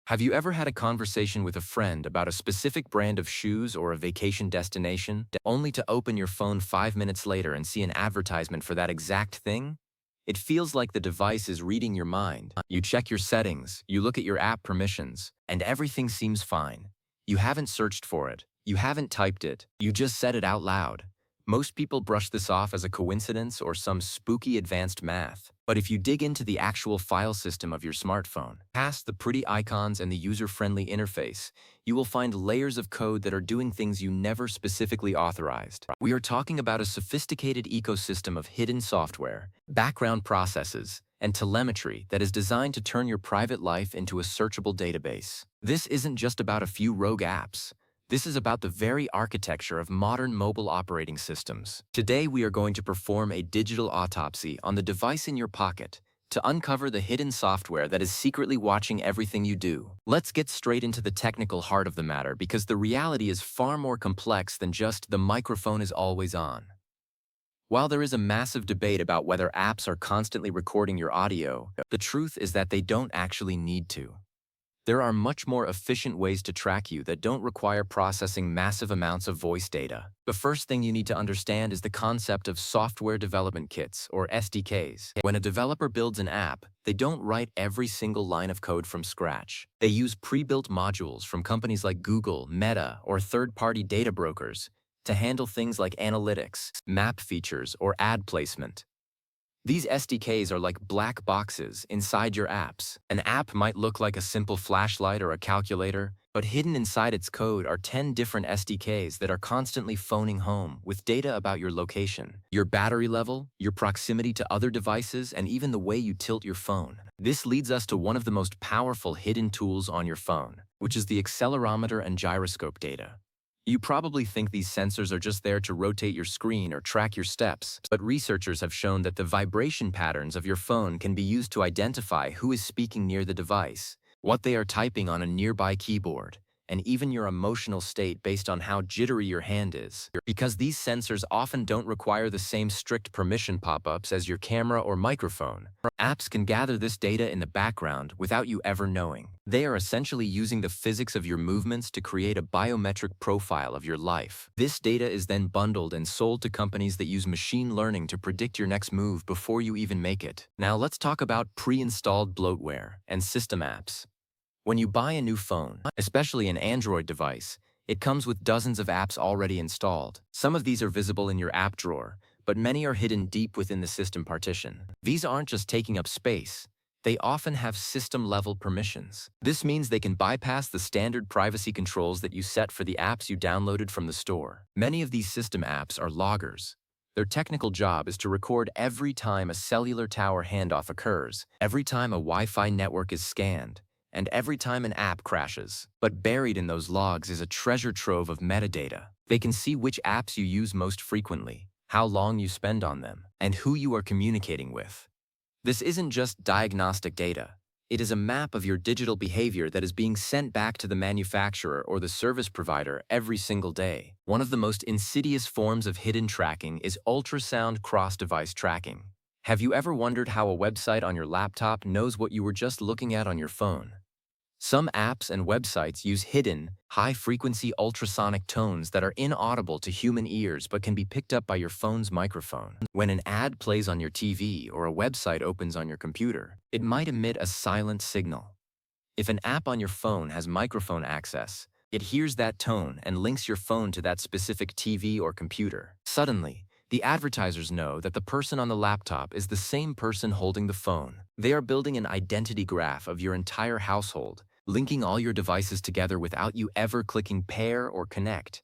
Have you ever had a conversation with a friend about a specific brand of shoes or a vacation destination, only to open your phone 5 minutes later and see an advertisement for that exact thing? It feels like the device is reading your mind. You check your settings, you look at your app permissions, and everything seems fine. You haven't searched for it, you haven't typed it, you just said it out loud. Most people brush this off as a coincidence or some spooky advanced math. But if you dig into the actual file system of your smartphone, past the pretty icons and the user-friendly interface, you will find layers of code that are doing things you never specifically authorized. We are talking about a sophisticated ecosystem of hidden software, background processes, and telemetry that is designed to turn your private life into a searchable database. This isn't just about a few rogue apps. This is about the very architecture of modern mobile operating systems. Today, we are going to perform a digital autopsy on the device in your pocket to uncover the hidden software that is secretly watching everything you do. Let's get straight into the technical heart of the matter because the reality is far more complex than just the microphone is always on. While there is a massive debate about whether apps are constantly recording your audio, the truth is that they don't actually need to. There are much more efficient ways to track you that don't require processing massive amounts of voice data. The first thing you need to understand is the concept of software development kits, or SDKs. When a developer builds an app, they don't write every single line of code from scratch. They use pre-built modules from companies like Google, Meta, or third-party data brokers to handle things like analytics, map features, or ad placement. These SDKs are like black boxes inside your apps. An app might look like a simple flashlight or a calculator, but hidden inside its code are 10 different SDKs that are constantly phoning home with data about your location, your battery level, your proximity to other devices, and even the way you tilt your phone. This leads us to one of the most powerful hidden tools on your phone, which is the accelerometer and gyroscope data. You probably think these sensors are just there to rotate your screen or track your steps, but researchers have shown that the vibration patterns of your phone can be used to identify who is speaking near the device, what they are typing on a nearby keyboard, and even your emotional state based on how jittery your hand is. Because these sensors often don't require the same strict permission pop-ups as your camera or microphone, apps can gather this data in the background without you ever knowing. They are essentially using the physics of your movements to create a biometric profile of your life. This data is then bundled and sold to companies that use machine learning to predict your next move before you even make it. Now let's talk about pre-installed bloatware and system apps. When you buy a new phone, especially an Android device, it comes with dozens of apps already installed. Some of these are visible in your app drawer, but many are hidden deep within the system partition. These aren't just taking up space. They often have system-level permissions. This means they can bypass the standard privacy controls that you set for the apps you downloaded from the store. Many of these system apps are loggers. Their technical job is to record every time a cellular tower handoff occurs, every time a Wi-Fi network is scanned, and every time an app crashes. But buried in those logs is a treasure trove of metadata. They can see which apps you use most frequently, how long you spend on them, and who you are communicating with. This isn't just diagnostic data. It is a map of your digital behavior that is being sent back to the manufacturer or the service provider every single day. One of the most insidious forms of hidden tracking is ultrasound cross-device tracking. Have you ever wondered how a website on your laptop knows what you were just looking at on your phone? Some apps and websites use hidden, high-frequency ultrasonic tones that are inaudible to human ears but can be picked up by your phone's microphone. When an ad plays on your TV or a website opens on your computer, it might emit a silent signal. If an app on your phone has microphone access, it hears that tone and links your phone to that specific TV or computer. Suddenly, the advertisers know that the person on the laptop is the same person holding the phone. They are building an identity graph of your entire household, linking all your devices together without you ever clicking pair or connect.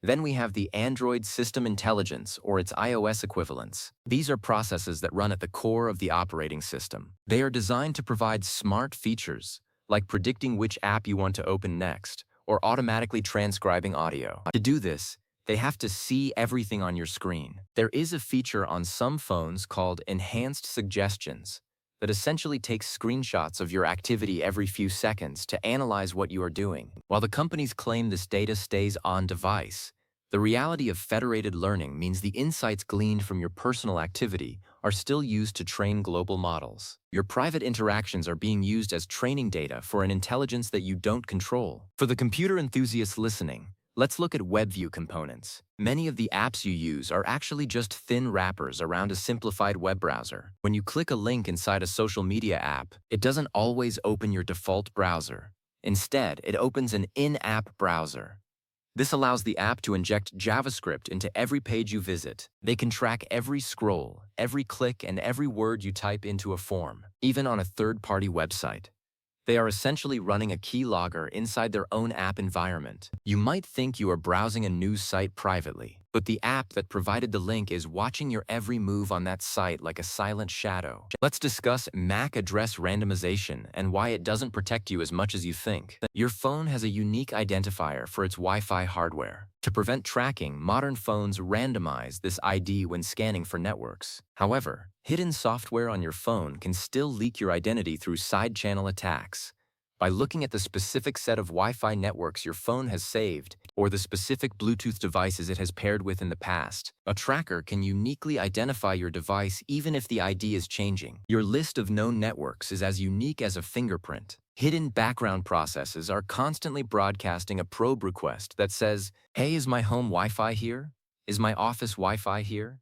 Then we have the Android System Intelligence, or its iOS equivalents. These are processes that run at the core of the operating system. They are designed to provide smart features, like predicting which app you want to open next, or automatically transcribing audio. To do this, they have to see everything on your screen. There is a feature on some phones called Enhanced Suggestions that essentially takes screenshots of your activity every few seconds to analyze what you are doing. While the companies claim this data stays on device, the reality of federated learning means the insights gleaned from your personal activity are still used to train global models. Your private interactions are being used as training data for an intelligence that you don't control. For the computer enthusiasts listening, let's look at WebView components. Many of the apps you use are actually just thin wrappers around a simplified web browser. When you click a link inside a social media app, it doesn't always open your default browser. Instead, it opens an in-app browser. This allows the app to inject JavaScript into every page you visit. They can track every scroll, every click, and every word you type into a form, even on a third-party website. They are essentially running a keylogger inside their own app environment. You might think you are browsing a news site privately, but the app that provided the link is watching your every move on that site like a silent shadow. Let's discuss MAC address randomization and why it doesn't protect you as much as you think. Your phone has a unique identifier for its Wi-Fi hardware. To prevent tracking, modern phones randomize this ID when scanning for networks. However, hidden software on your phone can still leak your identity through side-channel attacks. By looking at the specific set of Wi-Fi networks your phone has saved, or the specific Bluetooth devices it has paired with in the past, a tracker can uniquely identify your device even if the ID is changing. Your list of known networks is as unique as a fingerprint. Hidden background processes are constantly broadcasting a probe request that says, "Hey, is my home Wi-Fi here? Is my office Wi-Fi here?"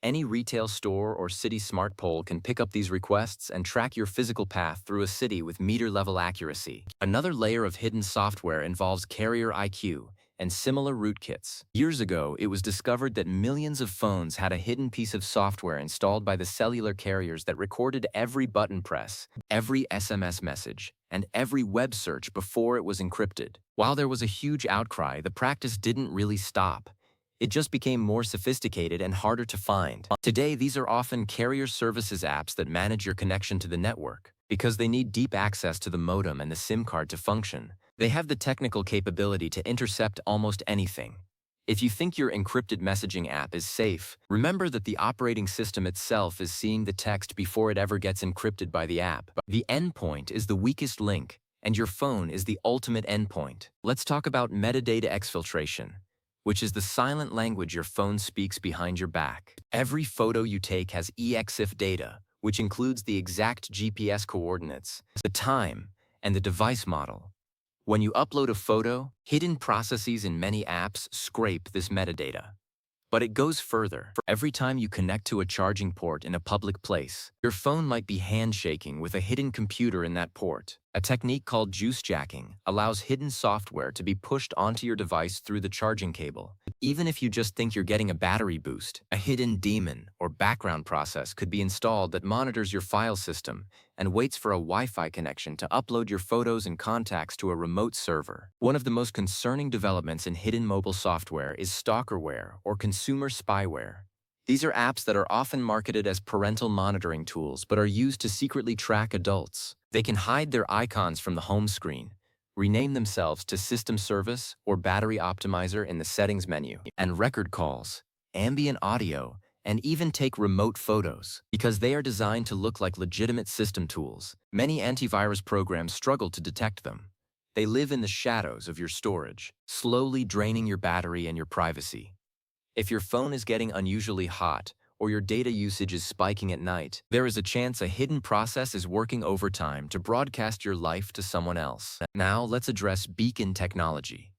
Any retail store or city smart pole can pick up these requests and track your physical path through a city with meter-level accuracy. Another layer of hidden software involves carrier IQ and similar rootkits. Years ago, it was discovered that millions of phones had a hidden piece of software installed by the cellular carriers that recorded every button press, every SMS message, and every web search before it was encrypted. While there was a huge outcry, the practice didn't really stop. It just became more sophisticated and harder to find. Today, these are often carrier services apps that manage your connection to the network. Because they need deep access to the modem and the SIM card to function, they have the technical capability to intercept almost anything. If you think your encrypted messaging app is safe, remember that the operating system itself is seeing the text before it ever gets encrypted by the app. The endpoint is the weakest link, and your phone is the ultimate endpoint. Let's talk about metadata exfiltration, which is the silent language your phone speaks behind your back. Every photo you take has EXIF data, which includes the exact GPS coordinates, the time, and the device model. When you upload a photo, hidden processes in many apps scrape this metadata. But it goes further. Every time you connect to a charging port in a public place, your phone might be handshaking with a hidden computer in that port. A technique called juice jacking allows hidden software to be pushed onto your device through the charging cable. Even if you just think you're getting a battery boost, a hidden daemon or background process could be installed that monitors your file system and waits for a Wi-Fi connection to upload your photos and contacts to a remote server. One of the most concerning developments in hidden mobile software is stalkerware or consumer spyware. These are apps that are often marketed as parental monitoring tools but are used to secretly track adults. They can hide their icons from the home screen, rename themselves to System Service or Battery Optimizer in the Settings menu, and record calls, ambient audio, and even take remote photos. Because they are designed to look like legitimate system tools, many antivirus programs struggle to detect them. They live in the shadows of your storage, slowly draining your battery and your privacy. If your phone is getting unusually hot, or your data usage is spiking at night, there is a chance a hidden process is working overtime to broadcast your life to someone else. Now let's address beacon technology.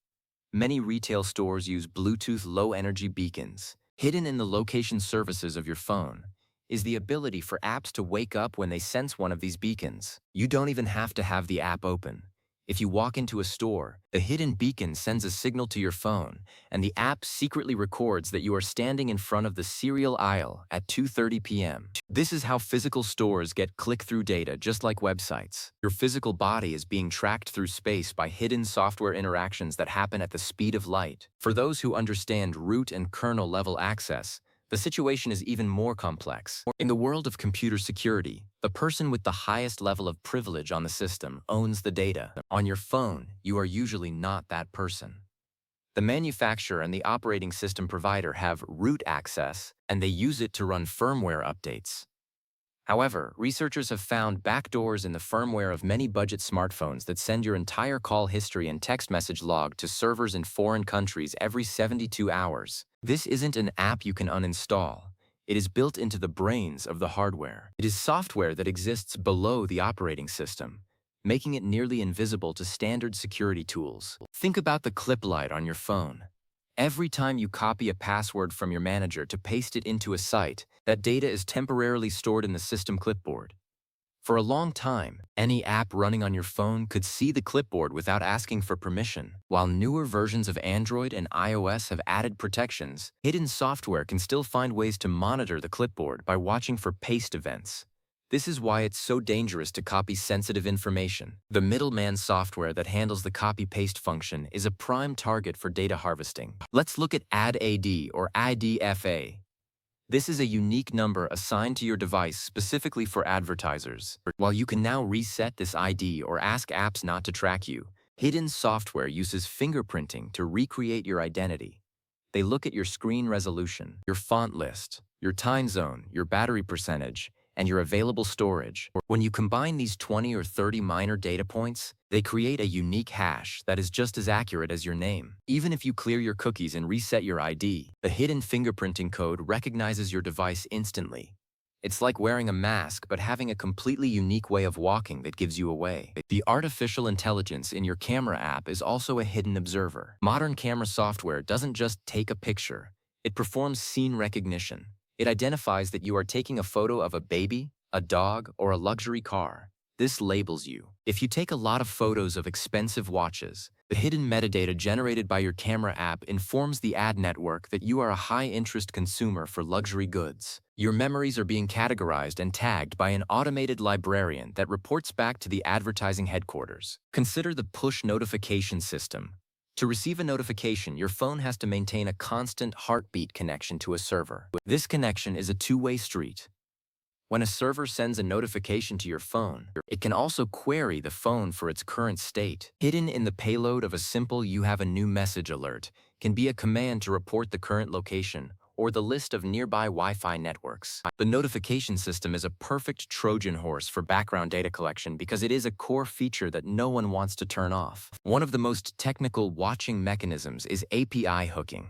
Many retail stores use Bluetooth low-energy beacons. Hidden in the location services of your phone is the ability for apps to wake up when they sense one of these beacons. You don't even have to have the app open. If you walk into a store, the hidden beacon sends a signal to your phone, and the app secretly records that you are standing in front of the cereal aisle at 2:30 p.m. This is how physical stores get click-through data, just like websites. Your physical body is being tracked through space by hidden software interactions that happen at the speed of light. For those who understand root and kernel level access, the situation is even more complex. In the world of computer security, the person with the highest level of privilege on the system owns the data. On your phone, you are usually not that person. The manufacturer and the operating system provider have root access, and they use it to run firmware updates. However, researchers have found backdoors in the firmware of many budget smartphones that send your entire call history and text message log to servers in foreign countries every 72 hours. This isn't an app you can uninstall. It is built into the brains of the hardware. It is software that exists below the operating system, making it nearly invisible to standard security tools. Think about the clip light on your phone. Every time you copy a password from your manager to paste it into a site, that data is temporarily stored in the system clipboard. For a long time, any app running on your phone could see the clipboard without asking for permission. While newer versions of Android and iOS have added protections, hidden software can still find ways to monitor the clipboard by watching for paste events. This is why it's so dangerous to copy sensitive information. The middleman software that handles the copy-paste function is a prime target for data harvesting. Let's look at ADD or IDFA. This is a unique number assigned to your device specifically for advertisers. While you can now reset this ID or ask apps not to track you, hidden software uses fingerprinting to recreate your identity. They look at your screen resolution, your font list, your time zone, your battery percentage, and your available storage. When you combine these 20 or 30 minor data points, they create a unique hash that is just as accurate as your name. Even if you clear your cookies and reset your ID, the hidden fingerprinting code recognizes your device instantly. It's like wearing a mask but having a completely unique way of walking that gives you away. The artificial intelligence in your camera app is also a hidden observer. Modern camera software doesn't just take a picture, it performs scene recognition. It identifies that you are taking a photo of a baby, a dog, or a luxury car. This labels you. If you take a lot of photos of expensive watches, the hidden metadata generated by your camera app informs the ad network that you are a high-interest consumer for luxury goods. Your memories are being categorized and tagged by an automated librarian that reports back to the advertising headquarters. Consider the push notification system. To receive a notification, your phone has to maintain a constant heartbeat connection to a server. This connection is a two-way street. When a server sends a notification to your phone, it can also query the phone for its current state. Hidden in the payload of a simple "you have a new message" alert can be a command to report the current location or the list of nearby Wi-Fi networks. The notification system is a perfect Trojan horse for background data collection because it is a core feature that no one wants to turn off. One of the most technical watching mechanisms is API hooking.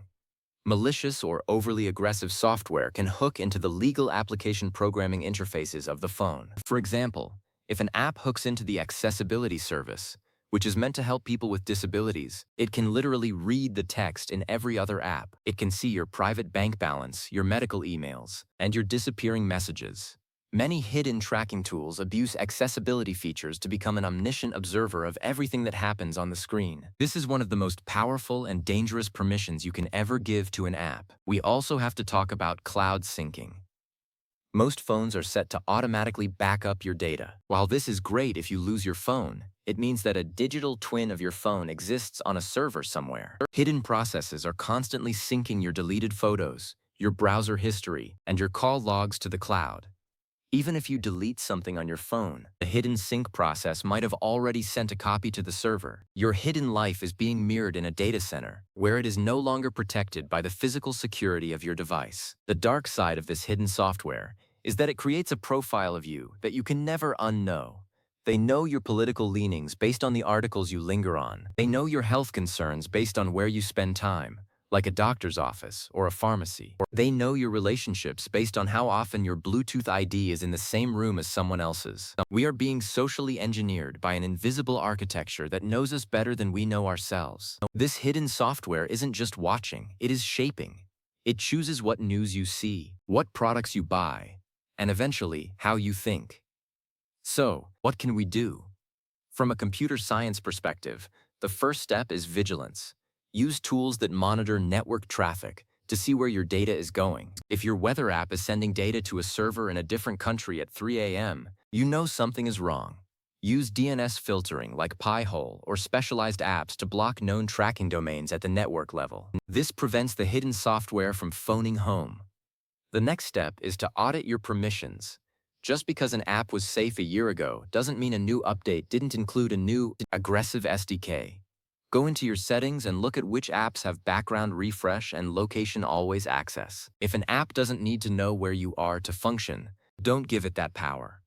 Malicious or overly aggressive software can hook into the legal application programming interfaces of the phone. For example, if an app hooks into the accessibility service, which is meant to help people with disabilities, it can literally read the text in every other app. It can see your private bank balance, your medical emails, and your disappearing messages. Many hidden tracking tools abuse accessibility features to become an omniscient observer of everything that happens on the screen. This is one of the most powerful and dangerous permissions you can ever give to an app. We also have to talk about cloud syncing. Most phones are set to automatically back up your data. While this is great if you lose your phone, it means that a digital twin of your phone exists on a server somewhere. Hidden processes are constantly syncing your deleted photos, your browser history, and your call logs to the cloud. Even if you delete something on your phone, the hidden sync process might have already sent a copy to the server. Your hidden life is being mirrored in a data center, where it is no longer protected by the physical security of your device. The dark side of this hidden software is that it creates a profile of you that you can never unknow. They know your political leanings based on the articles you linger on. They know your health concerns based on where you spend time, like a doctor's office or a pharmacy. They know your relationships based on how often your Bluetooth ID is in the same room as someone else's. We are being socially engineered by an invisible architecture that knows us better than we know ourselves. This hidden software isn't just watching, it is shaping. It chooses what news you see, what products you buy, and eventually, how you think. So, what can we do? From a computer science perspective, the first step is vigilance. Use tools that monitor network traffic to see where your data is going. If your weather app is sending data to a server in a different country at 3 a.m., you know something is wrong. Use DNS filtering like Pi-hole or specialized apps to block known tracking domains at the network level. This prevents the hidden software from phoning home. The next step is to audit your permissions. Just because an app was safe a year ago doesn't mean a new update didn't include a new, aggressive SDK. Go into your settings and look at which apps have background refresh and location always access. If an app doesn't need to know where you are to function, don't give it that power.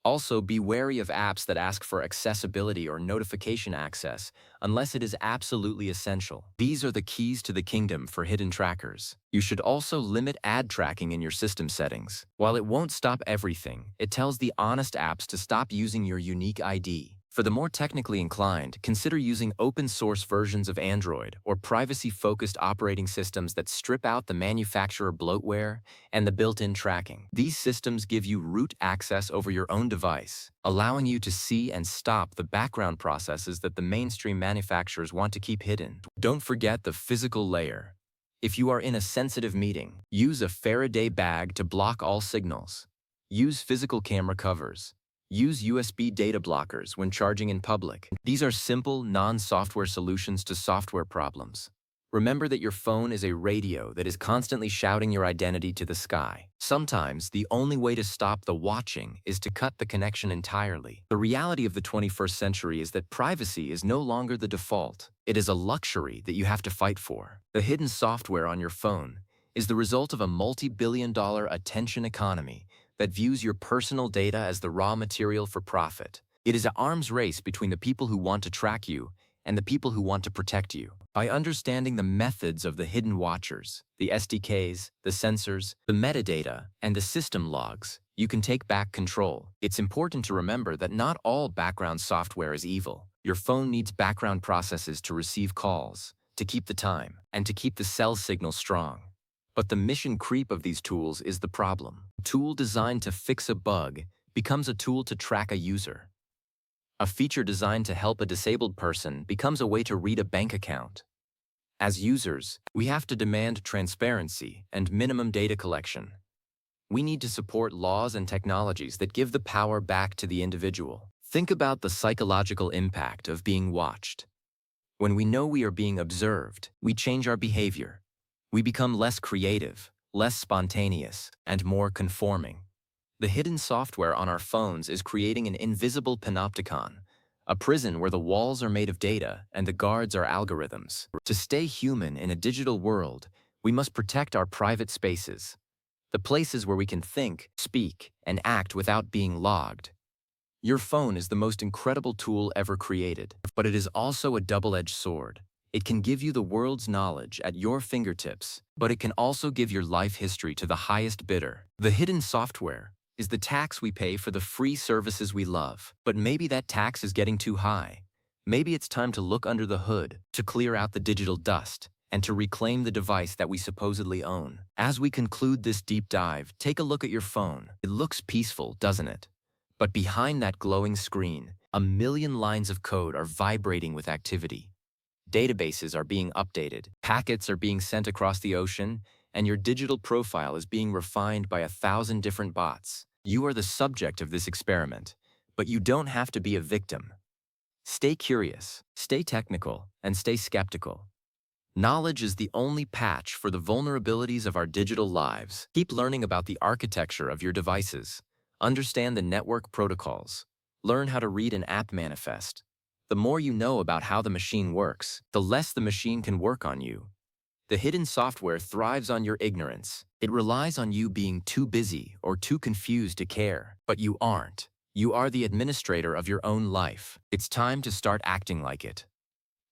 Also, be wary of apps that ask for accessibility or notification access unless it is absolutely essential. These are the keys to the kingdom for hidden trackers. You should also limit ad tracking in your system settings. While it won't stop everything, it tells the honest apps to stop using your unique ID. For the more technically inclined, consider using open-source versions of Android or privacy-focused operating systems that strip out the manufacturer bloatware and the built-in tracking. These systems give you root access over your own device, allowing you to see and stop the background processes that the mainstream manufacturers want to keep hidden. Don't forget the physical layer. If you are in a sensitive meeting, use a Faraday bag to block all signals. Use physical camera covers. Use USB data blockers when charging in public. These are simple, non-software solutions to software problems. Remember that your phone is a radio that is constantly shouting your identity to the sky. Sometimes, the only way to stop the watching is to cut the connection entirely. The reality of the 21st century is that privacy is no longer the default. It is a luxury that you have to fight for. The hidden software on your phone is the result of a multi-billion-dollar attention economy that views your personal data as the raw material for profit. It is an arms race between the people who want to track you and the people who want to protect you. By understanding the methods of the hidden watchers, the SDKs, the sensors, the metadata, and the system logs, you can take back control. It's important to remember that not all background software is evil. Your phone needs background processes to receive calls, to keep the time, and to keep the cell signal strong. But the mission creep of these tools is the problem. A tool designed to fix a bug becomes a tool to track a user. A feature designed to help a disabled person becomes a way to read a bank account. As users, we have to demand transparency and minimum data collection. We need to support laws and technologies that give the power back to the individual. Think about the psychological impact of being watched. When we know we are being observed, we change our behavior. We become less creative, less spontaneous, and more conforming. The hidden software on our phones is creating an invisible panopticon, a prison where the walls are made of data and the guards are algorithms. To stay human in a digital world, we must protect our private spaces, the places where we can think, speak, and act without being logged. Your phone is the most incredible tool ever created, but it is also a double-edged sword. It can give you the world's knowledge at your fingertips, but it can also give your life history to the highest bidder. The hidden software is the tax we pay for the free services we love. But maybe that tax is getting too high. Maybe it's time to look under the hood, to clear out the digital dust, and to reclaim the device that we supposedly own. As we conclude this deep dive, take a look at your phone. It looks peaceful, doesn't it? But behind that glowing screen, a million lines of code are vibrating with activity. Databases are being updated, packets are being sent across the ocean, and your digital profile is being refined by 1,000 different bots. You are the subject of this experiment, but you don't have to be a victim. Stay curious, stay technical, and stay skeptical. Knowledge is the only patch for the vulnerabilities of our digital lives. Keep learning about the architecture of your devices. Understand the network protocols. Learn how to read an app manifest. The more you know about how the machine works, the less the machine can work on you. The hidden software thrives on your ignorance. It relies on you being too busy or too confused to care. But you aren't. You are the administrator of your own life. It's time to start acting like it.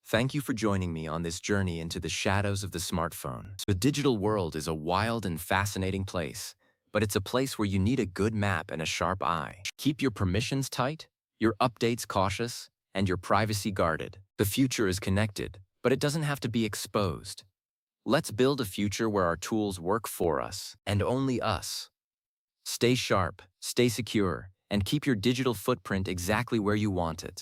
Thank you for joining me on this journey into the shadows of the smartphone. The digital world is a wild and fascinating place, but it's a place where you need a good map and a sharp eye. Keep your permissions tight, your updates cautious, and your privacy guarded. The future is connected, but it doesn't have to be exposed. Let's build a future where our tools work for us, and only us. Stay sharp, stay secure, and keep your digital footprint exactly where you want it.